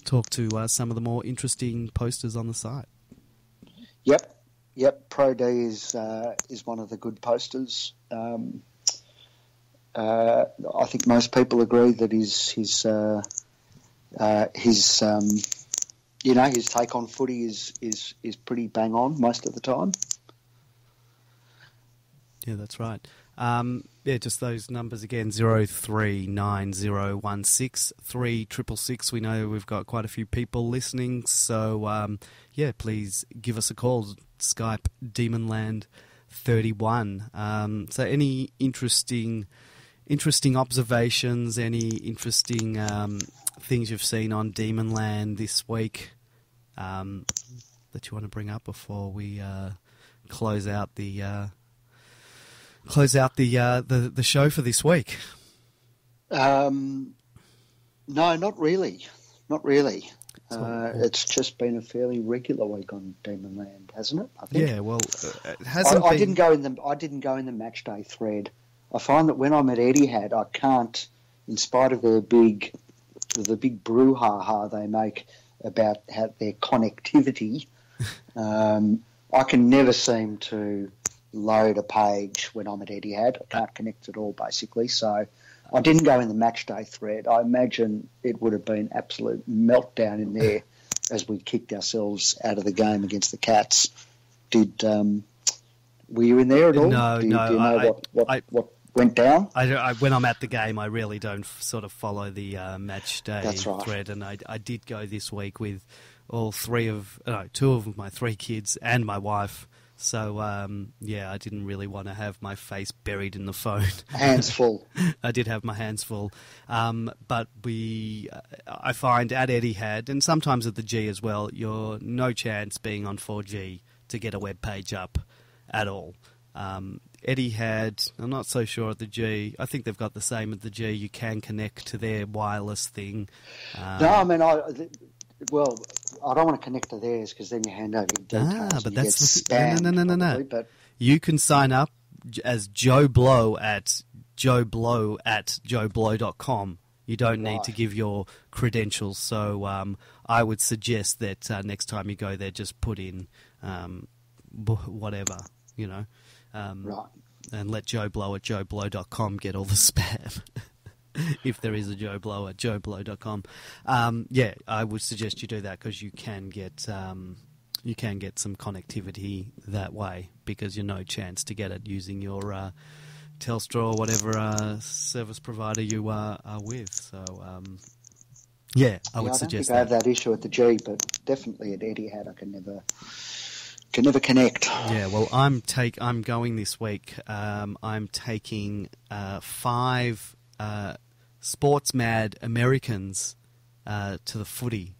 talk to some of the more interesting posters on the site.
Yep. Pro D is one of the good posters. I think most people agree that his take on footy is pretty bang on most of the time.
Yeah, that's right. Just those numbers again: 0390163666. We know we've got quite a few people listening, so please give us a call. Skype Demonland31. So any interesting observations, any interesting things you've seen on Demonland this week that you want to bring up before we close out the show for this week?
No, not really. It's just been a fairly regular week on Demonland, hasn't it? I think.
Yeah, well, it hasn't.
I didn't go in the match day thread. I find that when I'm at Etihad, I can't, in spite of the big brouhaha they make about their connectivity, I can never seem to load a page when I'm at Etihad. I can't connect at all, basically. So I didn't go in the match day thread. I imagine it would have been absolute meltdown in there as we kicked ourselves out of the game against the Cats. Were you in there at all?
No,
do you know what went down?
When I'm at the game, I really don't sort of follow the match day
That's right.
thread, and I did go this week with two of my three kids and my wife. So, I didn't really want to have my face buried in the phone.
Hands full.
I did have my hands full. But I find at Etihad, and sometimes at the G as well, you're no chance being on 4G to get a web page up at all. Etihad, I'm not so sure at the G. I think they've got the same at the G. You can connect to their wireless thing.
No, I mean, I don't want to connect to theirs because then you hand over your details.
But
and
that's
you get spammed,
no.
probably, but
You can sign up as Joe Blow at joeblow@joeblow.com. You don't need to give your credentials. So I would suggest that next time you go there, just put in whatever,
right.
and let Joe Blow at joeblow.com get all the spam. If there is a Joe Blow at joeblow.com. I would suggest you do that because you can get some connectivity that way because you're no chance to get it using your Telstra or whatever service provider you are with. So, I would suggest
that. I have that issue at the G, but definitely at Etihad I can never connect.
Yeah, well, I'm going this week. I'm taking 5 sports mad Americans to the footy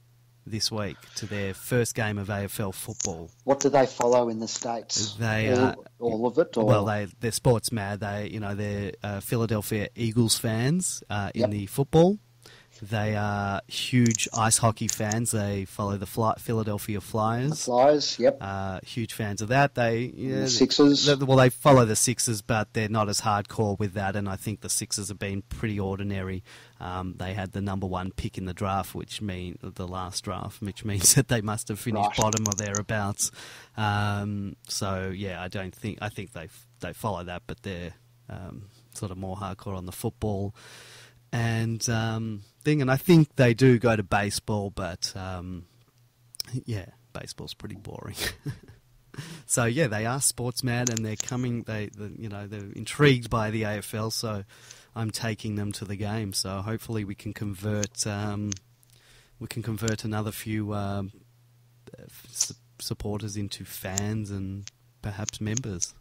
this week to their first game of AFL football.
What do they follow in the States?
They
all of it? Or?
Well, they're sports mad. They're Philadelphia Eagles fans in the football. They are huge ice hockey fans. They follow the Philadelphia Flyers.
The Flyers, yep.
Huge fans of that.
The Sixers.
They follow the Sixers, but they're not as hardcore with that, and I think the Sixers have been pretty ordinary. They had the number 1 pick in the draft, the last draft, which means that they must have finished bottom or thereabouts. I think they follow that, but they're sort of more hardcore on the football and thing, and I think they do go to baseball, but baseball's pretty boring. So they are sports mad, and they're coming. They're intrigued by the AFL, so I'm taking them to the game. So hopefully we can convert another few supporters into fans and perhaps members.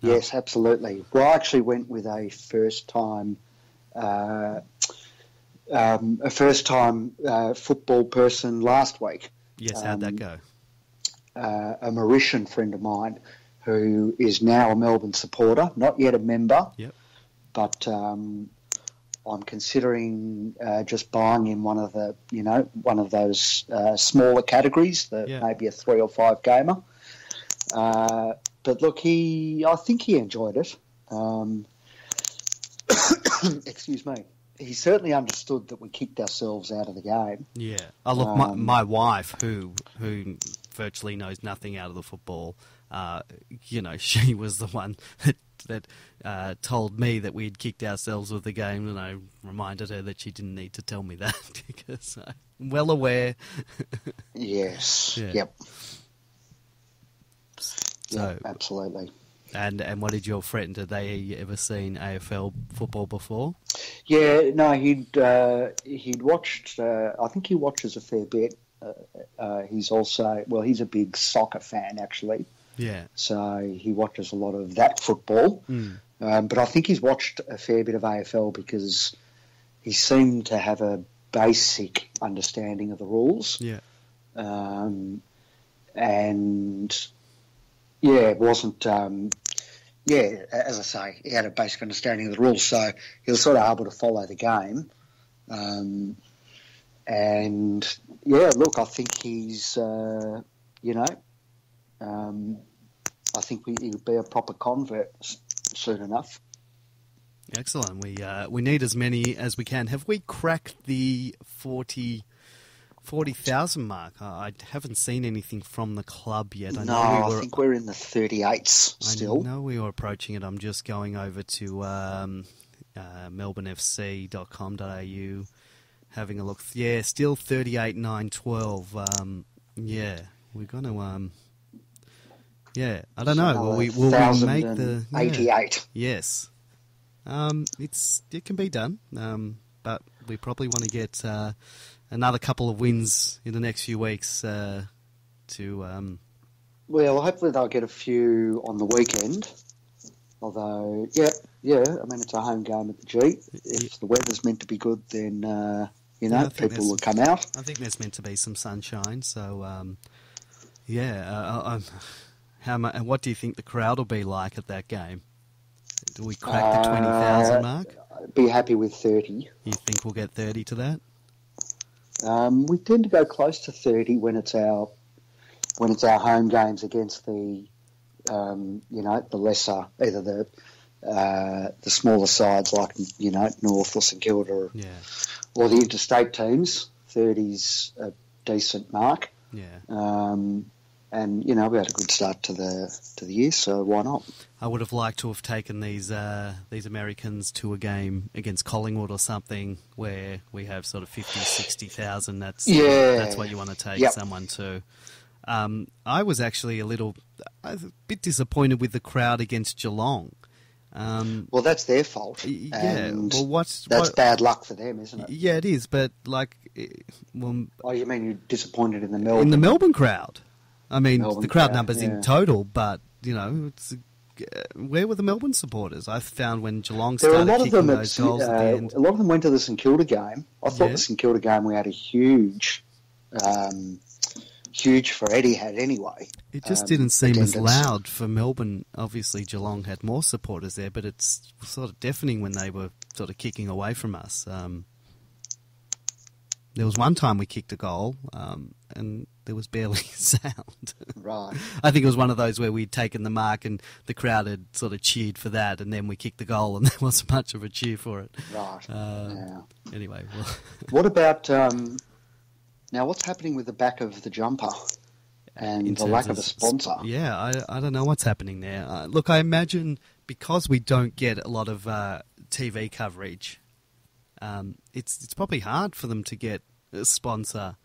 Yes, absolutely. Well, I actually went with a first time football person last week.
Yes, how'd that go?
A Mauritian friend of mine who is now a Melbourne supporter, not yet a member.
Yep.
But I'm considering just buying in one of those smaller categories, maybe a 3 or 5 gamer. But look, I think he enjoyed it. Excuse me. He certainly understood that we kicked ourselves out of the game.
Yeah. Oh, look, my wife, who virtually knows nothing out of the football, she was the one that told me that we'd kicked ourselves with the game, and I reminded her that she didn't need to tell me that because I'm well aware.
Yes.
Yeah.
Yep.
So,
absolutely.
And what did your friend? Did they ever seen AFL football before?
Yeah, no, he'd watched. I think he watches a fair bit. He's a big soccer fan actually.
Yeah.
So he watches a lot of that football. But I think he's watched a fair bit of AFL because he seemed to have a basic understanding of the rules.
Yeah.
It wasn't. As I say, he had a basic understanding of the rules, so he was sort of able to follow the game. Look, I think he's, I think he'll be a proper convert soon enough.
Excellent. We need as many as we can. Have we cracked the 40,000 mark? I haven't seen anything from the club yet.
I think we're in the 38s still.
I know we were approaching it. I'm just going over to melbournefc.com.au, having a look. Yeah, still 38,912. We're going to Yeah, I don't know. Will we make the
88?
Yes. It can be done, but we probably want to get another couple of wins in the next few weeks
Well, hopefully they'll get a few on the weekend. Although, yeah, I mean, it's a home game at the G. If the weather's meant to be good, then, people will come out.
I think there's meant to be some sunshine, so, what do you think the crowd will be like at that game? Do we crack the 20,000 mark?
I'd be happy with 30.
You think we'll get 30 to that?
We tend to go close to 30 when it's our home games against the the lesser, either the smaller sides like North or St Kilda or the interstate teams. 30's a decent mark.
Yeah.
And we had a good start to the year, so why not?
I would have liked to have taken these Americans to a game against Collingwood or something where we have sort of 50, 60,000. That's what you want to take someone to. I was actually a bit disappointed with the crowd against Geelong.
Well, that's their fault.
Yeah.
That's bad luck for them, isn't it?
Yeah, it is. But
you mean you're disappointed in the Melbourne?
In the Melbourne crowd. I mean,
Melbourne
the crowd
crowd,
numbers in total, but where were the Melbourne supporters? I found when Geelong started kicking those goals at the end.
A lot of them went to the St Kilda game. I thought the St Kilda game we had a huge for Etihad anyway.
It just didn't seem as loud for Melbourne. Obviously, Geelong had more supporters there, but it's sort of deafening when they were sort of kicking away from us. There was one time we kicked a goal, and there was barely sound.
Right.
I think it was one of those where we'd taken the mark and the crowd had sort of cheered for that, and then we kicked the goal and there wasn't much of a cheer for it.
Right.
Anyway.
What about... now, what's happening with the back of the jumper and the lack of a sponsor?
Yeah, I don't know what's happening there. Look, I imagine because we don't get a lot of TV coverage, it's probably hard for them to get a sponsor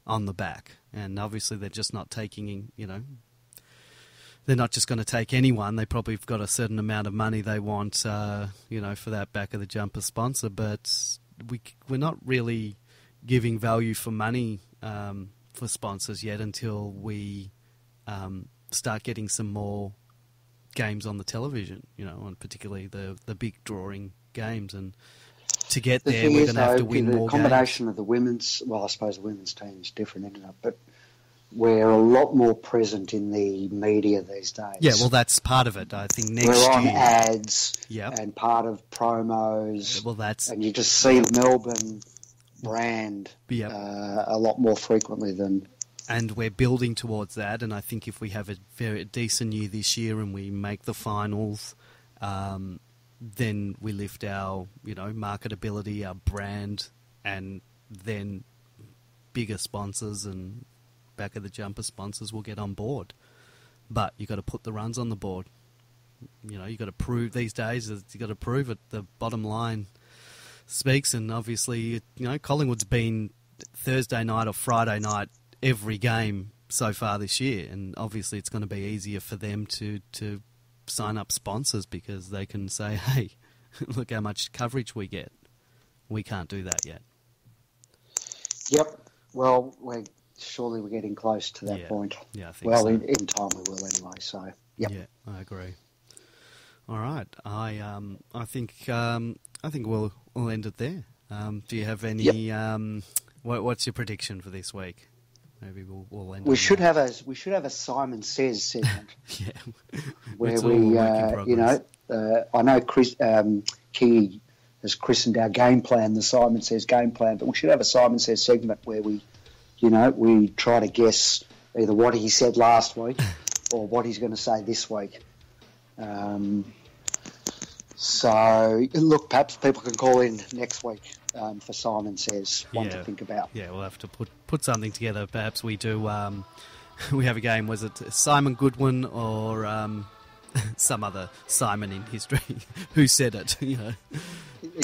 on the back. And obviously they're just not taking, they're not just going to take anyone. They probably have got a certain amount of money they want, for that back of the jumper sponsor. But we're not really giving value for money for sponsors yet until we start getting some more games on the television, and particularly the big drawing games. And to get there, we're going to have to win more games. The
combination of the women's, well, I suppose the women's team is different, isn't it? But we're a lot more present in the media these days.
Yeah, well, that's part of it. I think next
we're on
year,
ads and part of promos.
Well,
and you just see Melbourne brand a lot more frequently than.
And we're building towards that. And I think if we have a very decent year this year and we make the finals, then we lift our marketability, our brand, and then bigger sponsors and back of the jumper sponsors will get on board. But you've got to put the runs on the board. You've got to prove these days. You've got to prove it. The bottom line speaks, and obviously, Collingwood's been Thursday night or Friday night every game so far this year, and obviously it's going to be easier for them to sign up sponsors because they can say, hey, look how much coverage we get. We can't do that yet.
Yep. Well, surely we're getting close to that point.
Yeah, I think so.
In time we will anyway, so, yep.
Yeah, I agree. All right. I think we'll end it there. Do you have any...
Yep.
What's your prediction for this week? Maybe we'll end.
We should have a Simon Says segment.
Yeah,
where we I know Chris Kingy has christened our game plan the Simon Says game plan, but we should have a Simon Says segment where we try to guess either what he said last week or what he's going to say this week. So look, perhaps people can call in next week for Simon Says one to think about.
Yeah, we'll have to put something together. Perhaps we do. We have a game. Was it Simon Goodwin or some other Simon in history who said it?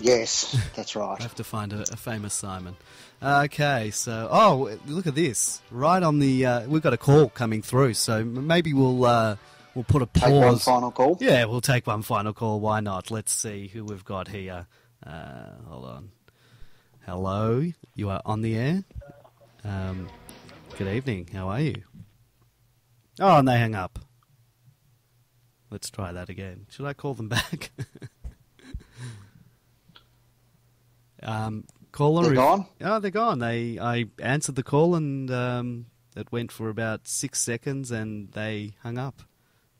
Yes, that's
I
right.
have to find a famous Simon. Okay, so look at this! Right on the, we've got a call coming through, so maybe we'll put a pause.
Take one final call.
Yeah, we'll take one final call. Why not? Let's see who we've got here. Hold on. Hello, you are on the air. Good evening. How are you? Oh, and they hang up. Let's try that again. Should I call them back? Caller,
They're gone?
Oh, they're gone. I answered the call and it went for about 6 seconds and they hung up.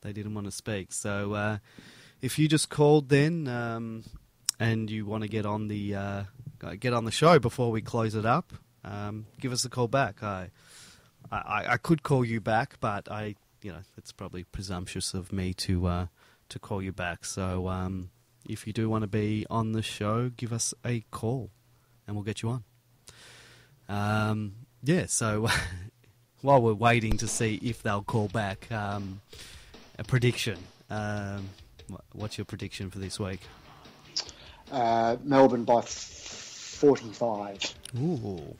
They didn't want to speak. So if you just called then and you want to get on the show before we close it up, give us a call back. I could call you back, but it's probably presumptuous of me to call you back. So if you do want to be on the show, give us a call and we'll get you on. So while we're waiting to see if they'll call back, a prediction. What's your prediction for this week?
Melbourne by 45.
Ooh,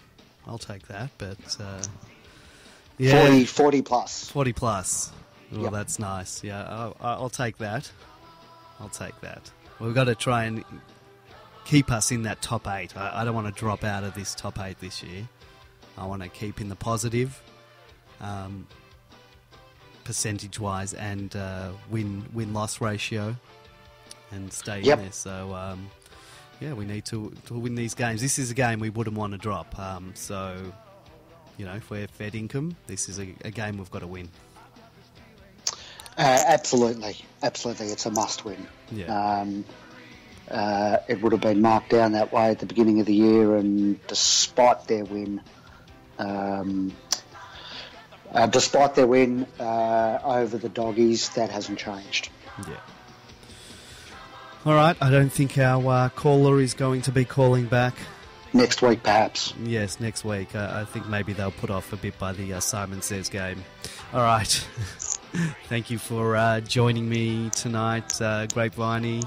I'll take that, but...
40 plus.
40 plus. Well,
Yep.
That's nice. Yeah, I'll take that. I'll take that. We've got to try and keep us in that top 8. I don't want to drop out of this top 8 this year. I want to keep in the positive, percentage-wise, and win-loss ratio, and stay
Yep.
in there. So, we need to win these games. This is a game we wouldn't want to drop. If we're fed income, this is a game we've got to win.
Absolutely. It's a must-win.
Yeah.
It would have been marked down that way at the beginning of the year, and despite their win over the Doggies, that hasn't changed.
Yeah. All right. I don't think our caller is going to be calling back.
Next week, perhaps.
Yes, next week. I think maybe they'll put off a bit by the Simon Says game. All right. Thank you for joining me tonight, Grapeviney.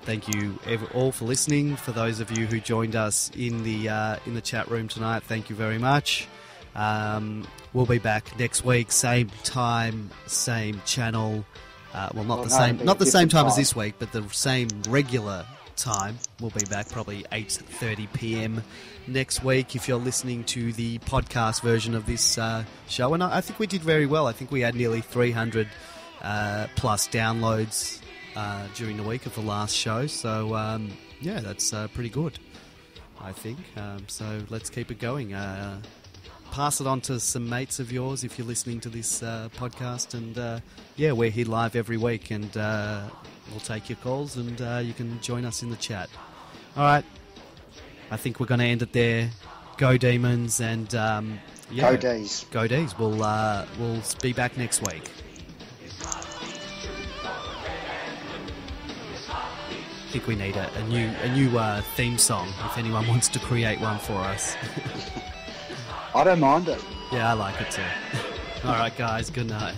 Thank you all for listening. For those of you who joined us in the chat room tonight, thank you very much. We'll be back next week, same time, same channel. Not the same time as this week, but the same regular time. We'll be back probably 8:30 p.m. next week if you're listening to the podcast version of this show. And I think we did very well. I think we had nearly 300 plus downloads during the week of the last show. So, that's pretty good, I think. So let's keep it going. Pass it on to some mates of yours if you're listening to this podcast. And, we're here live every week, and we'll take your calls, and you can join us in the chat. All right. I think we're going to end it there. Go Demons, and
Go D's.
Go D's. We'll be back next week. I think we need a new theme song if anyone wants to create one for us.
I don't mind it.
Yeah, I like it too. All right, guys. Good night.